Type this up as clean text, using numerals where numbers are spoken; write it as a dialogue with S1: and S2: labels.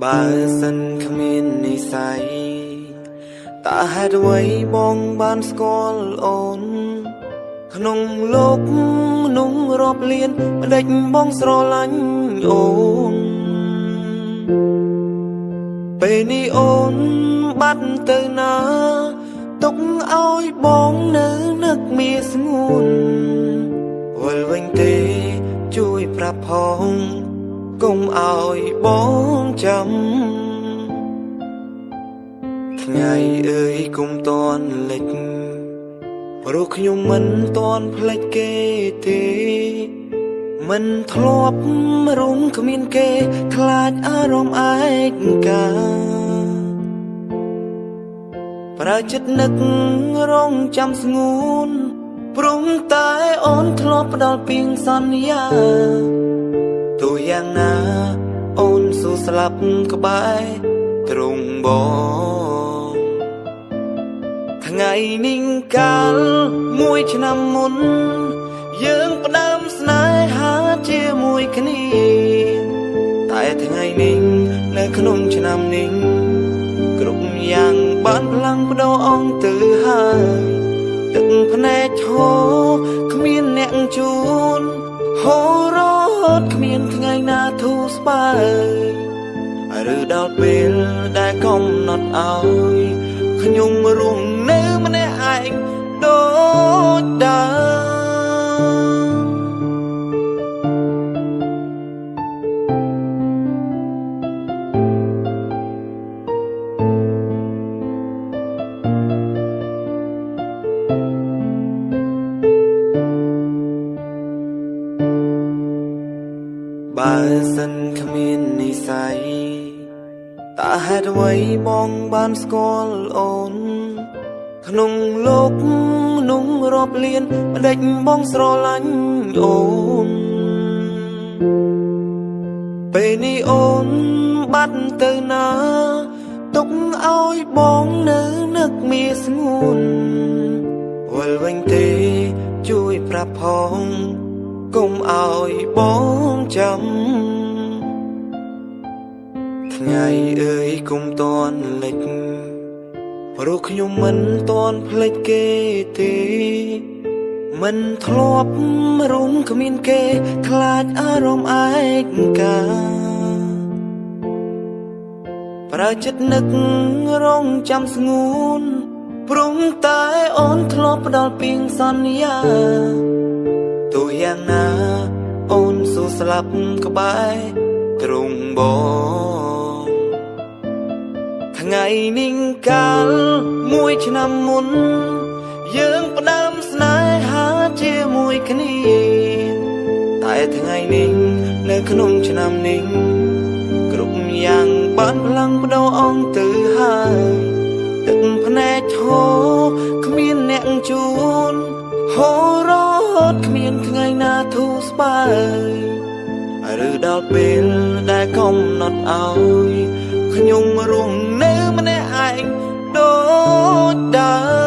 S1: បើសិនគ្មាននិស័យតើហេតុអ្វីបងបានស្គាល់អូនក្នុងលោកមនុស្សរាប់លានម្ដេចបងស្រឡាញ់អូនពេលនេះអូនបាត់ទៅណាទុកឲ្យបងនៅនឹកមាសស្ងួនវិលវិញទេជួយប្រាប់ផងកុំឲ្យបងចាំថ្ងៃអើយគុំតន់លិចព្រោះខ្ញុំមិនតន់ភ្លេចគេទេមិនធ្លាប់រុំគ្មានគេខ្លាចអារម្មណ៍ឯកាប្រើចិត្តនឹករងចាំស្ងួនព្រមតែអូនធ្លាប់ផ្ដល់ពីងសន្យាទោះយ៉ាងណាអូនស៊ូស្លាប់ក្បែរទ្រង់បងថ្ងៃនេះកាលមួយឆ្នាំមុនយើងផ្ដើមស្នេហាជាមួយគ្នាតែថ្ងៃនេះនៅក្នុងឆ្នាំនេះគ្រប់យ៉ាងបានផ្លាំងប្ដូរអង្គទៅហើយទឹកភ្នែកឈរគ្មានអ្នកជួនហូររត់គ្មានថ្ងៃណាធូរស្បើយឬដល់ពេលដែលកំណត់ឲ្យខ្ញុំរស់នៅម្នាក់ឯងដូចដើមបើសិនគ្មាននិស័យតើហេតុអ្វីបងបានស្គាល់អូនក្នុងលោកមនុស្សរាប់លានម្ដេចបងស្រឡាញ់អូនពេលនេះអូនបាត់ទៅណាទុកឲ្យបងនៅនឹកមាសស្ងួនវិលវិញទេជួយប្រាប់ផងកុំឲ្យបងចាំថ្ងៃអើយគុំតន់លិចព្រោះខ្ញុំមិនតន់ភ្លេចគេទេមិនធ្លាប់រុំគ្មានគេខ្លាចអារម្មណ៍ឯកាប្រើចិត្តនឹករងចាំស្ងួនព្រមតែអូនធ្លាប់ផ្ដល់ពីងសន្យាទោះយ៉ាងណាអូនស៊ូស្លាប់ក្បែរទ្រង់បងថ្ងៃនេះកាលមួយឆ្នាំមុនយើងផ្ដើមស្នេហាជាមួយគ្នាតែថ្ងៃនេះនៅក្នុងឆ្នាំនេះគ្រប់យ៉ាងបានផ្លាំងប្ដូរអង្គទៅហើយទឹកភ្នែកឈរគ្មានអ្នកជួនហូររត់គ្មានថ្ងៃណាធូរស្បើយឬដល់ពេលដែលកំណត់ឲ្យខ្ញុំរស់នៅម្នាក់ឯងដូចដើម